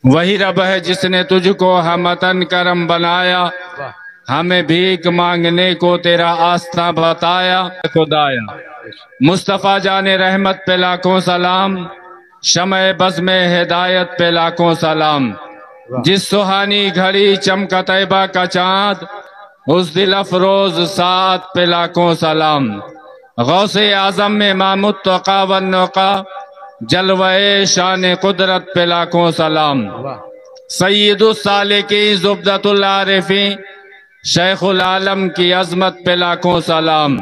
وہی رب ہے جس نے تجھ کو ہمتن کرم بنایا، ہمیں بھیک مانگنے کو تیرا آستہ بتایا۔ خدایا مصطفیٰ جان رحمت پہ لاکھوں سلام، شمع بزم ہدایت پہ لاکھوں سلام۔ جس سہانی گھڑی چمکا طیبہ کا چاند، اس دل افروز ساعت پہ لاکھوں سلام۔ غوث اعظم امام التقا والنقا، جلوہ شان قدرت پہ لاکھوں سلام۔ سید السالکین زبدۃ العارفین، شیخ العالم کی عظمت پہ لاکھوں سلام۔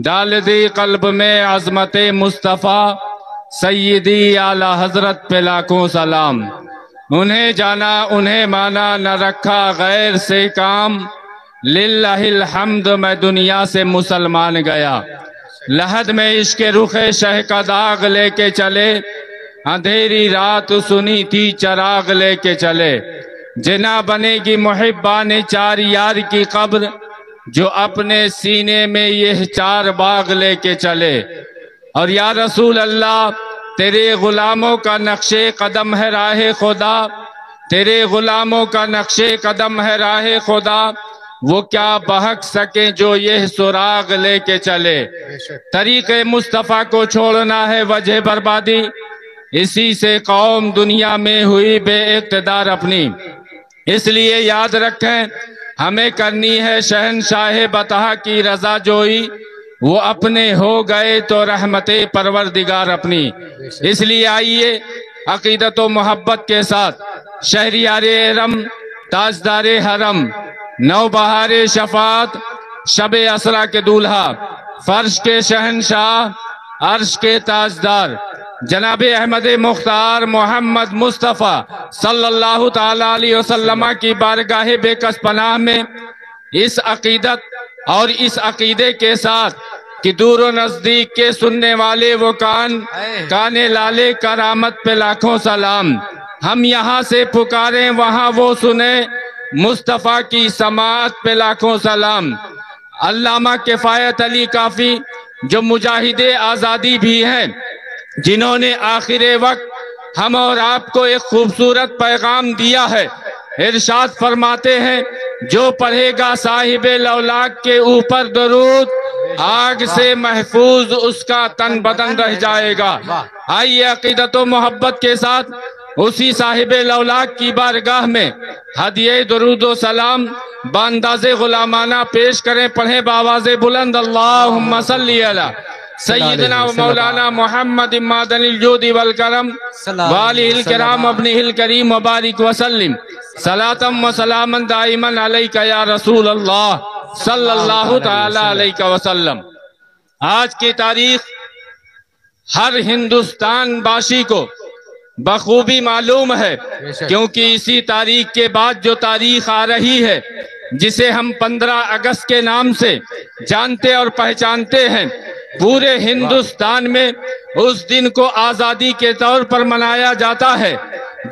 ڈال دی قلب میں عظمت مصطفیٰ، سیدی اعلیٰ حضرت پہ لاکھوں سلام۔ انہیں جانا انہیں مانا نہ رکھا غیر سے کام، للہ الحمد میں دنیا سے مسلمان گیا۔ لحد میں عشق رخ شہ کا داغ لے کے چلے، اندھیری رات سنی تھی چراغ لے کے چلے۔ جنا بنے گی محبان چار یار کی قبر، جو اپنے سینے میں یہ چار باغ لے کے چلے۔ اور یا رسول اللہ تیرے غلاموں کا نقش قدم ہے راہ خدا، تیرے غلاموں کا نقش قدم ہے راہ خدا، وہ کیا بہک سکیں جو یہ سراغ لے کے چلے۔ طریق مصطفیٰ کو چھوڑنا ہے وجہ بربادی، اسی سے قوم دنیا میں ہوئی بے اقتدار اپنی۔ اس لیے یاد رکھیں ہمیں کرنی ہے شہنشاہ بطحا کی رضا جوئی، وہ اپنے ہو گئے تو رحمت پروردگار اپنی۔ اس لیے آئیے عقیدت و محبت کے ساتھ شہریار ارم، تاجدار حرم، نوبہار شفاعت، شب اسرا کے دولہا، فرش کے شہنشاہ، عرش کے تاجدار، جناب احمد مختار محمد مصطفیٰ صلی اللہ تعالیٰ علیہ وسلم کی بارگاہ بے کس پناہ میں اس عقیدت اور اس عقیدے کے ساتھ کہ دور و نزدیک کے سننے والے وہ کان لالے کرامت پہ لاکھوں سلام۔ ہم یہاں سے پکاریں وہاں وہ سنیں، مصطفیٰ کی سماعت پہ لاکھوں سلام۔ علامہ کفایت علی کافی جو مجاہد آزادی بھی ہیں، جنہوں نے آخر وقت ہم اور آپ کو ایک خوبصورت پیغام دیا ہے، ارشاد فرماتے ہیں جو پڑھے گا صاحب لولاک کے اوپر درود، آگ سے محفوظ اس کا تن بدن رہ جائے گا۔ آئیے عقیدت و محبت کے ساتھ اسی صاحب لولاک کی بارگاہ میں ہدیہ درود و سلام بانداز غلامانہ پیش کریں۔ پڑھیں بآواز بلند اللہم صلی علی سیدنا و مولانا محمد معدن الجود والکرم والہ الکرام ابنہ الکریم وبارک وسلم صلاۃ و سلاما دائما علیک یا رسول اللہ صلی اللہ تعالیٰ علیہ وسلم۔ آج کی تاریخ ہر ہندوستان باشی کو بخوبی معلوم ہے، کیونکہ اسی تاریخ کے بعد جو تاریخ آ رہی ہے جسے ہم 15 اگست کے نام سے جانتے اور پہچانتے ہیں، پورے ہندوستان میں اس دن کو آزادی کے طور پر منایا جاتا ہے۔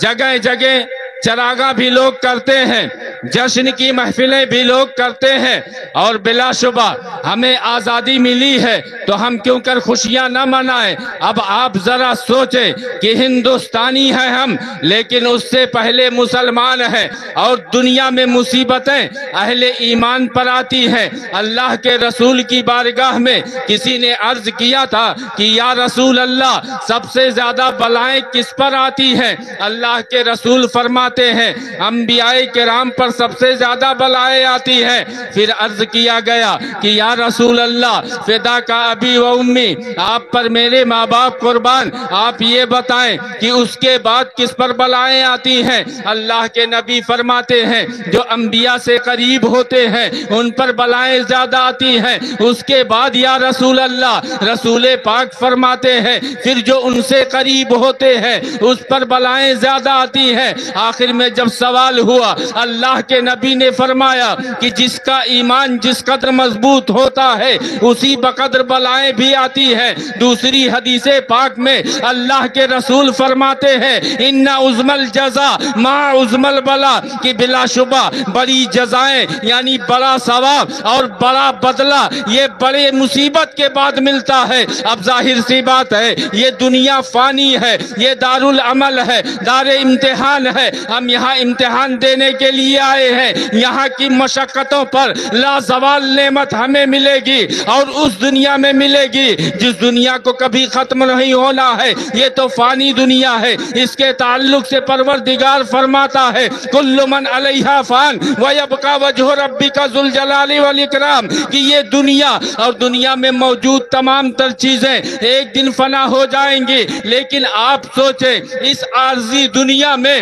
جگہ جگہ چراغاں بھی لوگ کرتے ہیں، جشن کی محفلیں بھی لوگ کرتے ہیں، اور بلا شبہ ہمیں آزادی ملی ہے تو ہم کیوں کر خوشیاں نہ منائیں۔ اب آپ ذرا سوچیں کہ ہندوستانی ہیں ہم، لیکن اس سے پہلے مسلمان ہیں، اور دنیا میں مصیبتیں اہل ایمان پر آتی ہیں۔ اللہ کے رسول کی بارگاہ میں کسی نے عرض کیا تھا کہ یا رسول اللہ سب سے زیادہ بلائیں کس پر آتی ہیں؟ اللہ کے رسول فرماتے ہیں انبیاء کرام پر سب سے زیادہ بلائیں آتی ہیں۔ پھر عرض کیا گیا کہ یا رسول اللہ فدا کا ابی و امی، آپ پر میرے ماں باپ قربان، آپ یہ بتائیں کہ اس کے بعد کس پر بلائیں آتی ہیں؟ اللہ کے نبی فرماتے ہیں جو انبیاء سے قریب ہوتے ہیں ان پر بلائیں زیادہ آتی ہیں۔ اس کے بعد یا رسول اللہ رسول پاک فرماتے ہیں پھر جو ان سے قریب ہوتے ہیں اس پر بلائیں زیادہ آتی ہیں۔ آخر آخر میں جب سوال ہوا اللہ کے نبی نے فرمایا کہ جس کا ایمان جس قدر مضبوط ہوتا ہے اسی بقدر بلائیں بھی آتی ہے۔ دوسری حدیث پاک میں اللہ کے رسول فرماتے ہیں ان عظم الجزا ما عظم البلا، کہ بلا شبہ بڑی جزائیں یعنی بڑا ثواب اور بڑا بدلہ یہ بڑے مصیبت کے بعد ملتا ہے۔ اب ظاہر سی بات ہے یہ دنیا فانی ہے، یہ دار العمل ہے، دار امتحان ہے، ہم یہاں امتحان دینے کے لیے آئے ہیں۔ یہاں کی مشقتوں پر لازوال نعمت ہمیں ملے گی اور اس دنیا میں ملے گی جس دنیا کو کبھی ختم نہیں ہونا ہے، یہ تو فانی دنیا ہے۔ اس کے تعلق سے پروردگار فرماتا ہے کل من علیہا فان ویبقى وجہ ربک ذو الجلال والاکرام، کہ یہ دنیا اور دنیا میں موجود تمام تر چیزیں ایک دن فنا ہو جائیں گی، لیکن آپ سوچیں اس عارضی دنیا میں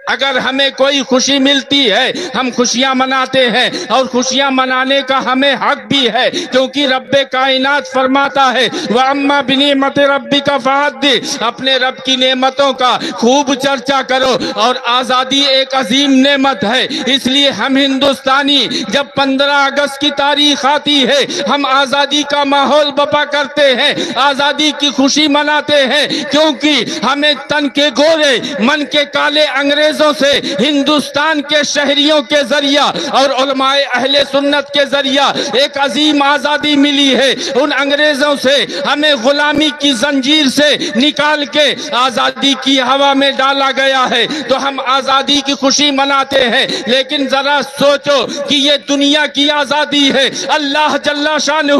اگر ہمیں کوئی خوشی ملتی ہے ہم خوشیاں مناتے ہیں، اور خوشیاں منانے کا ہمیں حق بھی ہے، کیونکہ رب کائنات فرماتا ہے وَأَمَّا بِنِعْمَةِ رَبِّكَ فَحَدِّثْ، اپنے رب کی نعمتوں کا خوب چرچا کرو۔ اور آزادی ایک عظیم نعمت ہے، اس لیے ہم ہندوستانی جب 15 اگست کی تاریخ آتی ہے ہم آزادی کا ماحول بپا کرتے ہیں، آزادی کی خوشی مناتے ہیں، کیونکہ ہمیں تن کے گورے من کے کالے انگریزوں سے ہندوستان کے شہریوں کے ذریعہ اور علماء اہل سنت کے ذریعہ ایک عظیم آزادی ملی ہے۔ ان انگریزوں سے ہمیں غلامی کی زنجیر سے نکال کے آزادی کی ہوا میں ڈالا گیا ہے، تو ہم آزادی کی خوشی مناتے ہیں۔ لیکن ذرا سوچو کہ یہ دنیا کی آزادی ہے، اللہ جل شانہ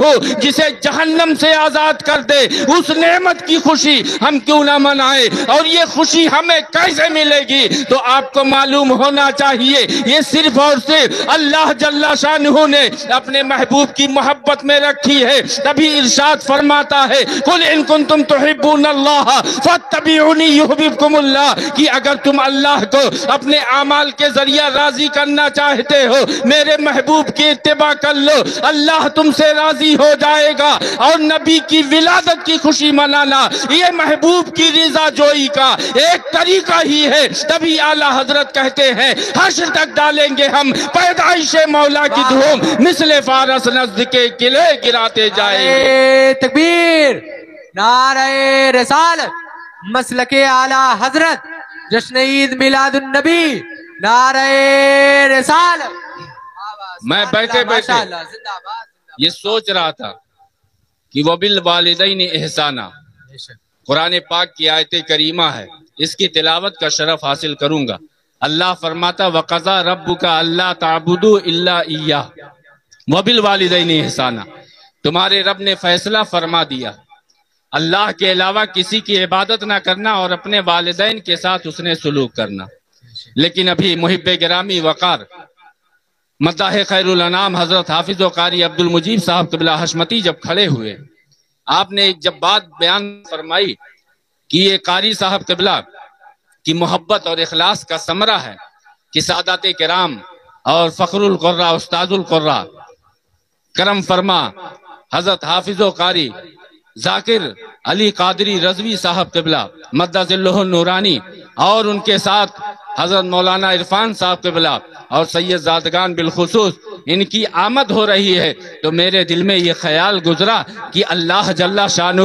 جسے جہنم سے آزاد کر دے اس نعمت کی خوشی ہم کیوں نہ منائیں، اور یہ خوشی ہمیں کیسے ملے گی؟ تو آپ کو معلوم ہونا چاہیے یہ صرف اور صرف اللہ جل شانہ نے اپنے محبوب کی محبت میں رکھی ہے۔ تبھی ارشاد فرماتا ہے قل ان کنتم تحبون اللہ فاتبعونی یحببکم اللہ، کہ اگر تم اللہ کو اپنے اعمال کے ذریعہ راضی کرنا چاہتے ہو میرے محبوب کی اتباع کر لو، اللہ تم سے راضی ہو جائے گا۔ اور نبی کی ولادت کی خوشی منانا یہ محبوب کی رضا جوئی کا ایک طریقہ ہی ہے۔ تبھی اعلیٰ حضرت کہتے ہیں حشر تک ڈالیں گے ہم پیدائش مولا کی دھوم، مثل فارس نزد کے قلعے گراتے جائیں گے۔ نعرہ تکبیر، نعرہ رسالت، مسلک اعلیٰ حضرت، جشن عید میلاد النبی، نعرہ رسالت۔ میں بیٹھے بیٹھے یہ سوچ رہا تھا کہ وَبِالْوَالِدَيْنِ احسانا قرآن پاک کی آیت کریمہ ہے، اس کی تلاوت کا شرف حاصل کروں گا۔ اللہ فرماتا وَقَضَى رَبُّكَ أَلَّا تَعْبُدُوا إِلَّا إِيَّاهُ وَبِالْوَالِدَيْنِ احسانا، تمہارے رب نے فیصلہ فرما دیا اللہ کے علاوہ کسی کی عبادت نہ کرنا اور اپنے والدین کے ساتھ اس نے سلوک کرنا۔ لیکن ابھی محب گرامی وقار مداح خیر الانام حضرت حافظ و قاری عبد المجید صاحب قبلہ حشمتی جب کھڑے ہوئے، آپ نے جب بات بیان فرمائی کہ یہ قاری صاحب قبلہ کی محبت اور اخلاص کا ثمرہ ہے کہ سادات کرام اور فخر القرہ استاد القرہ کرم فرما حضرت حافظ و قاری ذاکر علی قادری رضوی صاحب قبلہ مدہ ذلہ النورانی اور ان کے ساتھ حضرت مولانا عرفان صاحب قبلہ اور سید زادگان بالخصوص ان کی آمد ہو رہی ہے، تو میرے دل میں یہ خیال گزرا کہ اللہ جل شانہ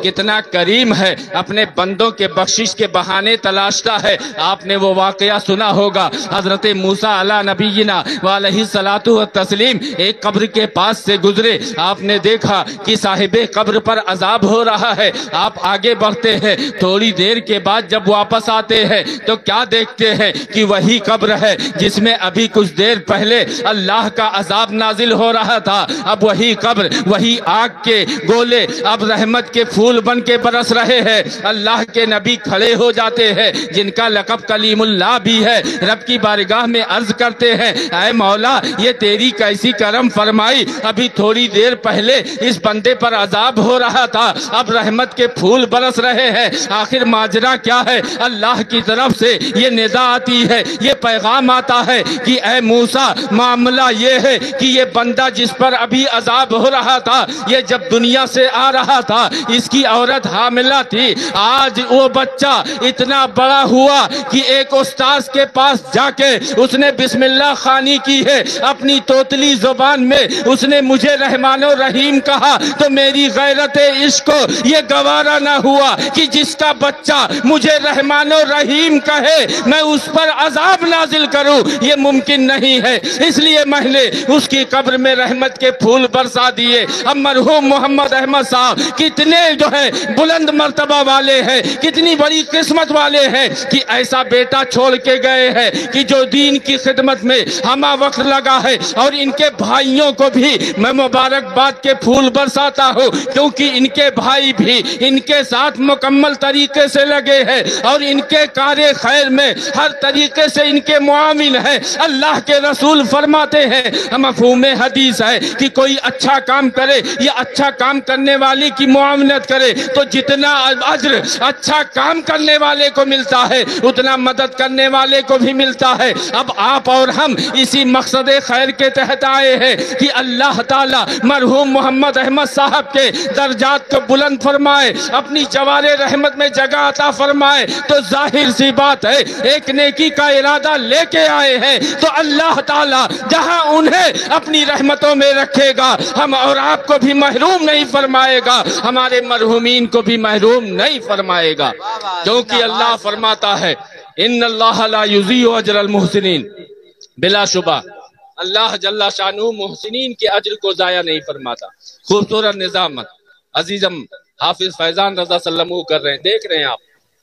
کتنا کریم ہے، اپنے بندوں کے بخشش کے بہانے تلاشتا ہے۔ آپ نے وہ واقعہ سنا ہوگا، حضرت موسیٰ علیہ نبینا وعلیہ الصلاۃ والتسلیم ایک قبر کے پاس سے گزرے، آپ نے دیکھا کہ صاحب قبر پر عذاب ہو رہا ہے، آپ آگے بڑھتے ہیں، تھوڑی دیر کے بعد جب واپس آتے ہیں تو کیا دیکھتے ہیں کہ وہی قبر ہے جس میں ابھی کچھ دیر پہلے اللہ کا عذاب نازل ہو رہا تھا۔ اب وہی قبر، وہی آگ کے گولے اب رحمت کے پھول بن کے برس رہے ہیں۔ اللہ کے نبی کھڑے ہو جاتے ہیں جن کا لقب کلیم اللہ بھی ہے، رب کی بارگاہ میں عرض کرتے ہیں اے مولا یہ تیری کیسی کرم فرمائی، ابھی تھوڑی دیر پہلے اس بندے پر عذاب ہو رہا تھا، اب رحمت کے پھول برس رہے ہیں، آخر ماجرا کیا ہے؟ اللہ کی طرف سے یہ ندا آتی ہے، یہ پیغام آتا ہے کہ اے موسیٰ معاملہ یہ فرماتے ہیں کہ یہ بندہ جس پر ابھی عذاب ہو رہا تھا، یہ جب دنیا سے آ رہا تھا اس کی عورت حاملہ تھی، آج وہ بچہ اتنا بڑا ہوا کہ ایک استاذ کے پاس جا کے اس نے بسم اللہ خوانی کی ہے اپنی توتلی زبان میں، اس نے مجھے رحمان و رحیم کہا تو میری غیرت عشق کو یہ گوارا نہ ہوا کہ جس کا بچہ مجھے رحمان و رحیم کہے میں اس پر عذاب نازل کروں، یہ ممکن نہیں ہے۔ اس لیے میں نے اس کی قبر میں رحمت کے پھول برسا دیے۔ اب مرحوم محمد احمد صاحب کتنے جو ہے بلند مرتبہ والے ہیں، کتنی بڑی قسمت والے ہیں کہ ایسا بیٹا چھوڑ کے گئے ہیں کہ جو دین کی خدمت میں ہمہ وقت لگا ہے، اور ان کے بھائیوں کو بھی میں مبارکباد کے پھول برساتا ہوں کیونکہ ان کے بھائی بھی ان کے ساتھ مکمل طریقے سے لگے ہیں اور ان کے کار خیر میں ہر طریقے سے ان کے معاون ہیں۔ اللہ کے رسول فرماتے ہیں، مفہوم حدیث ہے کہ کوئی اچھا کام کرے یا اچھا کام کرنے والے کی معاونت کرے تو جتنا اجر اچھا کام کرنے والے کو ملتا ہے اتنا مدد کرنے والے کو بھی ملتا ہے۔ اب آپ اور ہم اسی مقصد خیر کے تحت آئے ہیں کہ اللہ تعالی مرحوم محمد احمد صاحب کے درجات کو بلند فرمائے، اپنی جوار رحمت میں جگہ عطا فرمائے۔ تو ظاہر سی بات ہے ایک نیکی کا ارادہ لے کے آئے ہیں تو اللہ تعالی جہاں انہیں اپنی رحمتوں میں رکھے گا ہم اور آپ کو بھی محروم نہیں فرمائے گا، ہمارے مرحومین کو بھی محروم نہیں فرمائے گا، کیونکہ اللہ فرماتا ہے ان اللہ لا یضیع اجر المحسنین، بلا شبہ اللہ جل شانہ محسنین کے اجر کو ضائع نہیں فرماتا۔ خوبصورت نظامت عزیزم حافظ فیضان رضا صلی اللہ علیہ وسلم کر رہے ہیں، دیکھ رہے ہیں آپ،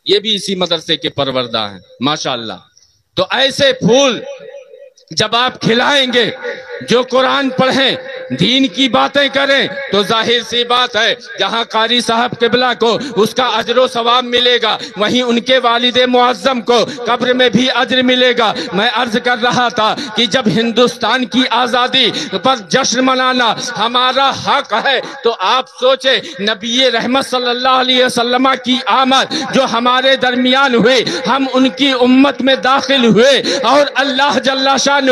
یہ بھی اسی مدرسے کے پروردہ ہیں ماشاءاللہ۔ تو ایسے پھول جب آپ کھلائیں گے، جو قرآن پڑھیں، دین کی باتیں کریں، تو ظاہر سی بات ہے جہاں قاری صاحب قبلہ کو اس کا اجر و ثواب ملے گا وہیں ان کے والد معظم کو قبر میں بھی اجر ملے گا۔ میں عرض کر رہا تھا کہ جب ہندوستان کی آزادی پر جشن منانا ہمارا حق ہے تو آپ سوچیں نبی رحمت صلی اللہ علیہ وسلم کی آمد جو ہمارے درمیان ہوئے، ہم ان کی امت میں داخل ہوئے اور اللہ جل شانہ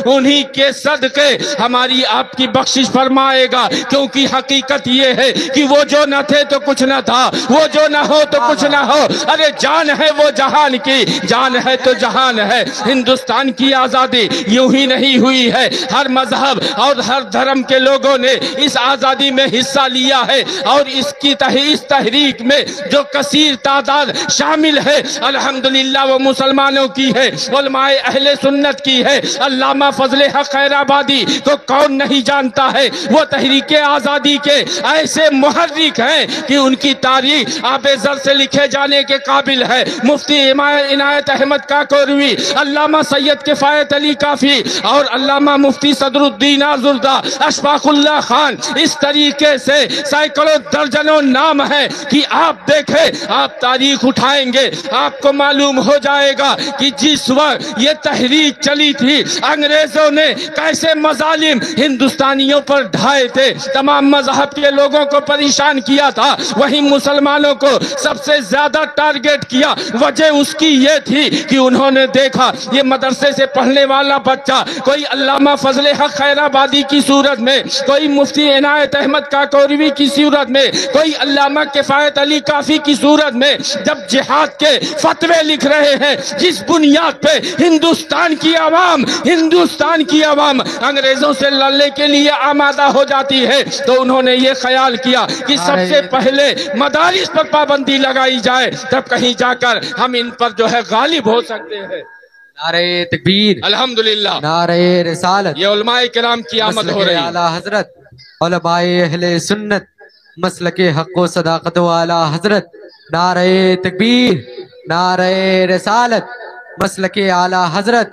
انہی کے صدقے ہماری آپ کی بخشش فرمائے گا، کیونکہ حقیقت یہ ہے کہ وہ جو نہ تھے تو کچھ نہ تھا، وہ جو نہ ہو تو کچھ نہ ہو، ارے جان ہے وہ جہان کی، جان ہے تو جہان ہے۔ ہندوستان کی آزادی یوں ہی نہیں ہوئی ہے، ہر مذہب اور ہر دھرم کے لوگوں نے اس آزادی میں حصہ لیا ہے اور اس تحریک میں جو کثیر تعداد شامل ہے الحمدللہ وہ مسلمانوں کی ہے، علماء اہل سنت کی ہے۔ علامہ فضل حق خیر آبادی کو کون نہیں جانتا ہے، وہ تحریک آزادی کے ایسے محرک ہیں کہ ان کی تاریخ آب زر سے لکھے جانے کے قابل ہے۔ مفتی عنایت احمد کاکوروی، علامہ سید کفایت علی کافی اور علامہ مفتی صدر الدین آزردہ، اشفاق اللہ خان، اس طریقے سے سینکڑوں درجنوں نام ہے کہ آپ دیکھیں، آپ تاریخ اٹھائیں گے آپ کو معلوم ہو جائے گا کہ جس وقت یہ تحریک چلی تھی انگریزوں نے کیسے مظالم ہندوستانیوں پر ڈھائے تھے، تمام مذہب کے لوگوں کو پریشان کیا تھا، وہیں مسلمانوں کو سب سے زیادہ ٹارگٹ کیا۔ وجہ اس کی یہ تھی کہ انہوں نے دیکھا یہ مدرسے سے پڑھنے والا بچہ کوئی علامہ فضل حق خیر آبادی کی صورت میں، کوئی مفتی عنایت احمد کاکوروی کی صورت میں، کوئی علامہ کفایت علی کافی کی صورت میں جب جہاد کے فتوے لکھ رہے ہیں، جس بنیاد پہ ہندوستان کی عوام انگریزوں سے لڑنے کے لیے آمادہ ہو جاتی ہے، تو انہوں نے یہ خیال کیا کہ سب سے پہلے مدارس پر پابندی لگائی جائے، تب کہیں جا کر ہم ان پر جو ہے غالب ہو سکتے ہیں۔ نعرہ تکبیر، الحمدللہ نعرہ رسالت، یہ علماء کرام کی آمد ہو رہی ہے۔ اعلیٰ حضرت علماء اہل سنت مسلک حق و صداقت و اعلیٰ حضرت، نعرہ تکبیر، نعرہ رسالت، مسلک اعلیٰ حضرت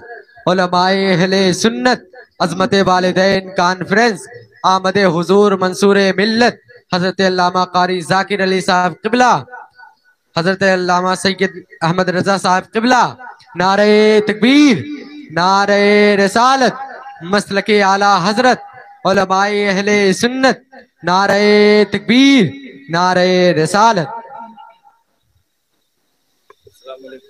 علماء اہل سنت، عظمت والدین کانفرنس، آمد حضور منصور ملت حضرت علامہ قاری ذاکر علی صاحب قبلہ، حضرت علامہ سید احمد رضا صاحب قبلہ، نعرہ تکبیر، نعرہ رسالت، مسلک اعلیٰ حضرت علماء اہل سنت، نعرہ تکبیر، نعرہ رسالت۔ السلام علیکم۔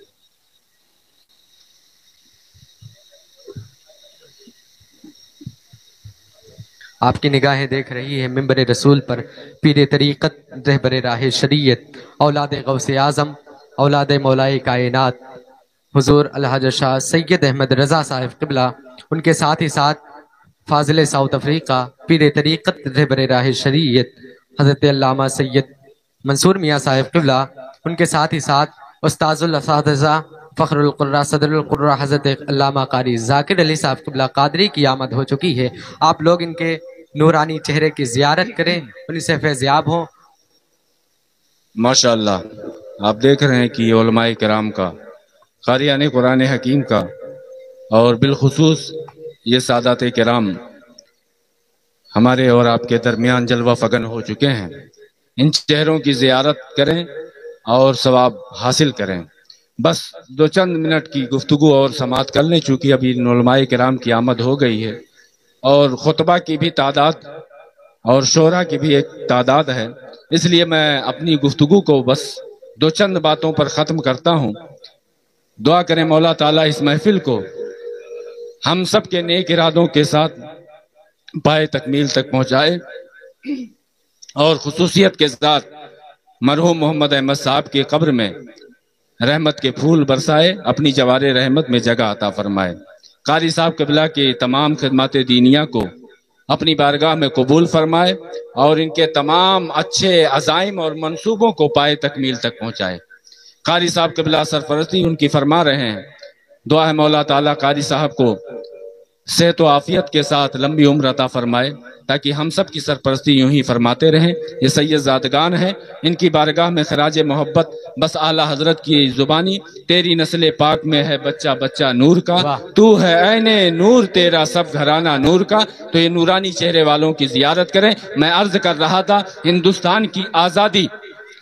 آپ کی نگاہیں دیکھ رہی ہیں منبر رسول پر پیر طریقت رہبر راہ شریعت اولاد غوث اعظم اولاد مولائے کائنات حضور الحاج شاہ سید احمد رضا صاحب قبلہ، ان کے ساتھ ہی ساتھ فاضل ساؤتھ افریقہ پیر طریقت رہبر راہ شریعت حضرت علامہ سید منصور میاں صاحب قبلہ، ان کے ساتھ ہی ساتھ استاذ الاساتذہ فخر القرہ صدر القرہ حضرت علامہ قاری ذاکر علی صاحب قبلہ قادری کی آمد ہو چکی ہے۔ آپ لوگ ان کے نورانی چہرے کی زیارت کریں، ان سے فیضیاب ہوں۔ ماشاءاللہ آپ دیکھ رہے ہیں کہ یہ علماء کرام کا، قاریان قرآن حکیم کا، اور بالخصوص یہ سادات کرام ہمارے اور آپ کے درمیان جلوہ فگن ہو چکے ہیں۔ ان چہروں کی زیارت کریں اور ثواب حاصل کریں۔ بس دو چند منٹ کی گفتگو اور سماعت کر لیں، چونکہ ابھی علماء کرام کی آمد ہو گئی ہے اور خطبہ کی بھی تعداد اور شعراء کی بھی ایک تعداد ہے، اس لیے میں اپنی گفتگو کو بس دو چند باتوں پر ختم کرتا ہوں۔ دعا کریں مولا تعالیٰ اس محفل کو ہم سب کے نیک ارادوں کے ساتھ پائے تکمیل تک پہنچائے، اور خصوصیت کے ساتھ مرحوم محمد احمد صاحب کی قبر میں رحمت کے پھول برسائے، اپنی جوار رحمت میں جگہ عطا فرمائے۔ قاری صاحب قبلہ کی تمام خدمات دینیہ کو اپنی بارگاہ میں قبول فرمائے اور ان کے تمام اچھے عزائم اور منصوبوں کو پائے تکمیل تک پہنچائے۔ قاری صاحب قبلہ سرپرستی ان کی فرما رہے ہیں، دعا ہے مولا تعالیٰ قاری صاحب کو صحت و عافیت کے ساتھ لمبی عمر عطا فرمائے، تاکہ ہم سب کی سرپرستی یوں ہی فرماتے رہیں۔ یہ سید زادگان ہیں، ان کی بارگاہ میں خراج محبت بس اعلیٰ حضرت کی زبانی، تیری نسل پاک میں ہے بچہ بچہ نور کا، تو ہے عین نور تیرا سب گھرانہ نور کا۔ تو یہ نورانی چہرے والوں کی زیارت کریں۔ میں عرض کر رہا تھا، ہندوستان کی آزادی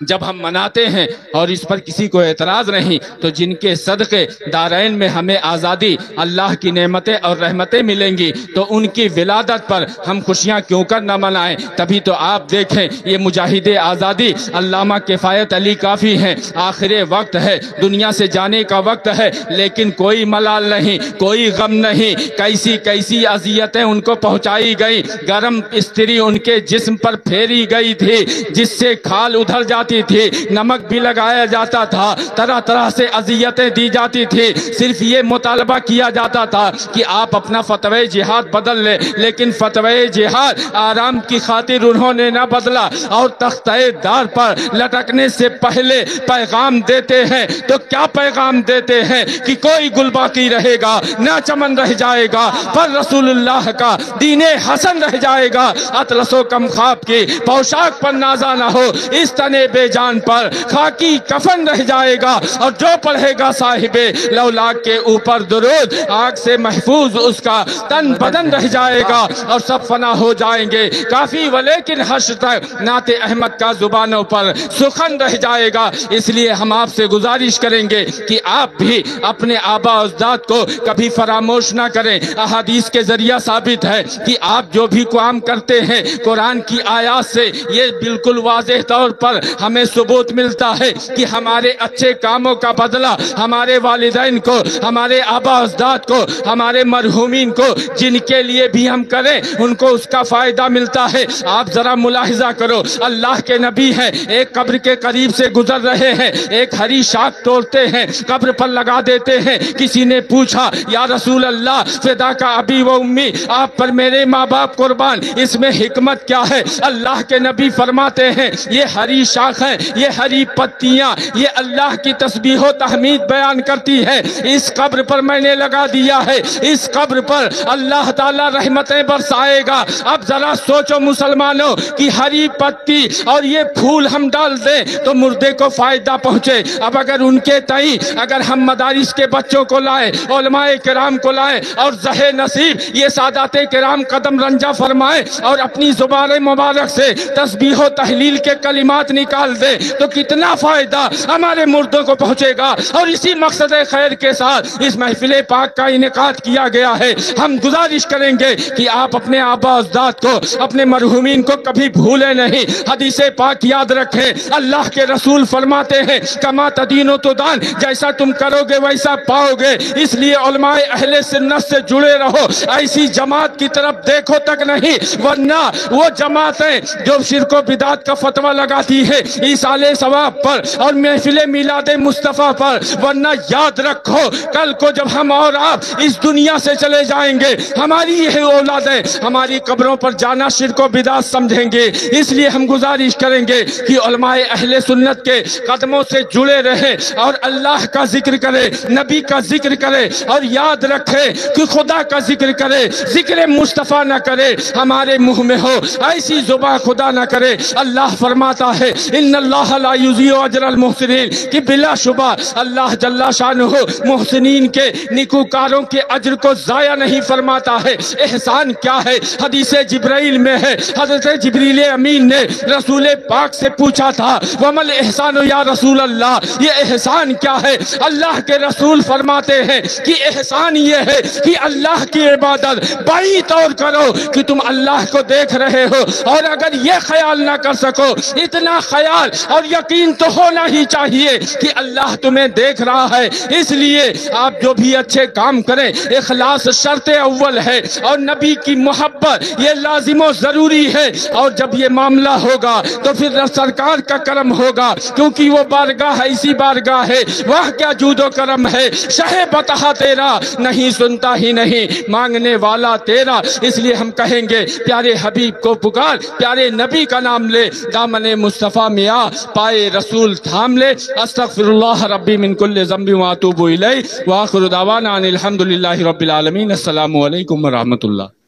جب ہم مناتے ہیں اور اس پر کسی کو اعتراض نہیں، تو جن کے صدقے دارین میں ہمیں آزادی اللہ کی نعمتیں اور رحمتیں ملیں گی، تو ان کی ولادت پر ہم خوشیاں کیوں کر نہ منائیں۔ تبھی تو آپ دیکھیں یہ مجاہد آزادی علامہ کفایت علی کافی ہیں، آخر وقت ہے، دنیا سے جانے کا وقت ہے، لیکن کوئی ملال نہیں، کوئی غم نہیں۔ کیسی کیسی اذیتیں ان کو پہنچائی گئی، گرم استری ان کے جسم پر پھیری گئی تھی، جس سے کھال ادھر جاتی تھی، نمک بھی لگایا جاتا تھا، طرح طرح سے اذیتیں دی جاتی تھی۔ صرف یہ مطالبہ کیا جاتا تھا کہ آپ اپنا فتوی جہاد بدل لیں، لیکن فتوی جہاد آرام کی خاطر انہوں نے نہ بدلا، اور تختہ دار پر لٹکنے سے پہلے پیغام دیتے ہیں تو کیا پیغام دیتے ہیں کہ کوئی گل باقی رہے گا نہ چمن رہ جائے گا، پر رسول اللہ کا دین حسن رہ جائے گا۔ اطلس و کم خواب کی پوشاک پر نازا نہ ہو، اس تنے بے جان پر خاکی کفن رہ جائے گا، اور جو پڑھے گا صاحب لولاک کے اوپر درود، آگ سے محفوظ اس کا تن بدن رہ جائے گا، اور سب فنا ہو جائیں گے کافی ولیکن حشر تک نعت احمد کا زبانوں پر سخن رہ جائے گا۔ اس لیے ہم آپ سے گزارش کریں گے کہ آپ بھی اپنے آبا اجداد کو کبھی فراموش نہ کریں۔ احادیث کے ذریعہ ثابت ہے کہ آپ جو بھی کام کرتے ہیں قرآن کی آیات سے یہ بالکل واضح طور پر ہمیں ثبوت ملتا ہے کہ ہمارے اچھے کاموں کا بدلہ ہمارے والدین کو، ہمارے آبا اجداد کو، ہمارے مرحومین کو، جن کے لیے بھی ہم کریں ان کو اس کا فائدہ ملتا ہے۔ آپ ذرا ملاحظہ کرو، اللہ کے نبی ہیں، ایک قبر کے قریب سے گزر رہے ہیں، ایک ہری شاخ توڑتے ہیں، قبر پر لگا دیتے ہیں۔ کسی نے پوچھا یا رسول اللہ فدا کا ابی و امی، آپ پر میرے ماں باپ قربان، اس میں حکمت کیا ہے؟ اللہ کے نبی فرماتے ہیں یہ ہری شاخ ہے، یہ ہری پتیاں، یہ اللہ کی تسبیح و تحمید بیان کرتی ہے، اس قبر پر میں نے لگا دیا ہے، اس قبر پر اللہ تعالیٰ رحمتیں برسائے گا۔ اب ذرا سوچو مسلمانوں کہ ہری پتی اور یہ پھول ہم ڈال دیں تو مردے کو فائدہ پہنچے۔ اب اگر ان کے تئیں اگر ہم مدارس کے بچوں کو لائیں، علماء کرام کو لائیں، اور زہ نصیب یہ سادات کرام قدم رنجہ فرمائیں اور اپنی زبان مبارک سے تسبیح و تحلیل کے کلمات نکالیں، نکال دیں تو کتنا فائدہ ہمارے مردوں کو پہنچے گا. اور اسی مقصد خیر کے ساتھ اس محفل پاک کا انعقاد کیا گیا ہے. ہم گزارش کریں گے کہ آپ اپنے آباء اجداد کو، اپنے مرحومین کو کبھی بھولیں نہیں. حدیث پاک یاد رکھیں، اللہ کے رسول فرماتے ہیں کما تدین و تدان، جیسا تم کرو گے ویسا پاؤ گے. اس لیے علماء اہل سنت سے جڑے رہو، ایسی جماعت کی طرف دیکھو تک نہیں، ورنہ وہ جماعتیں جو شرک و بدعت کا فتویٰ لگاتی ہے ایصال ثواب پر اور محفل میلاد مصطفیٰ پر، ورنہ یاد رکھو کل کو جب ہم اور آپ اس دنیا سے چلے جائیں گے، ہماری یہ اولادیں ہماری قبروں پر جانا شرک و بدعت سمجھیں گے. اس لیے ہم گزارش کریں گے کہ علماء اہل سنت کے قدموں سے جڑے رہیں اور اللہ کا ذکر کرے، نبی کا ذکر کرے، اور یاد رکھے کہ خدا کا ذکر کرے، ذکر مصطفیٰ نہ کرے ہمارے منہ میں ہو، ایسی زبان خدا نہ کرے. اللہ فرماتا ہے ان اللہ لا یضیع اجر المحسنین، کہ بلا شبہ اللہ جل شانہ محسنین کے نیکوکاروں کے اجر کو ضائع نہیں فرماتا ہے. احسان کیا ہے؟ حدیث جبرائیل میں ہے، حضرت جبریل امین نے رسول پاک سے پوچھا تھا ومل احسان یا رسول اللہ، یہ احسان کیا ہے؟ اللہ کے رسول فرماتے ہیں کہ احسان یہ ہے کہ اللہ کی عبادت بڑی طور کرو کہ تم اللہ کو دیکھ رہے ہو، اور اگر یہ خیال نہ کر سکو، اتنا خیال اور یقین تو ہونا ہی چاہیے کہ اللہ تمہیں دیکھ رہا ہے. اس لیے آپ جو بھی اچھے کام کریں، اخلاص شرط اول ہے، اور نبی کی محبت یہ لازم و ضروری ہے. اور جب یہ معاملہ ہوگا تو پھر سرکار کا کرم ہوگا، کیونکہ وہ بارگاہ ایسی بارگاہ ہے، وہ کیا جود و کرم ہے. شہ بطحہ تیرا نہیں سنتا ہی نہیں، مانگنے والا تیرا. اس لیے ہم کہیں گے پیارے حبیب کو پکار، پیارے نبی کا نام لے، دامن مصطفیٰ میں آ، پائے رسول تھام لے. استغفر اللہ ربی من کل ذنب واتوب الیہ، وآخر دعوانا ان الحمدللہ رب العالمین. السلام علیکم ورحمۃ اللہ.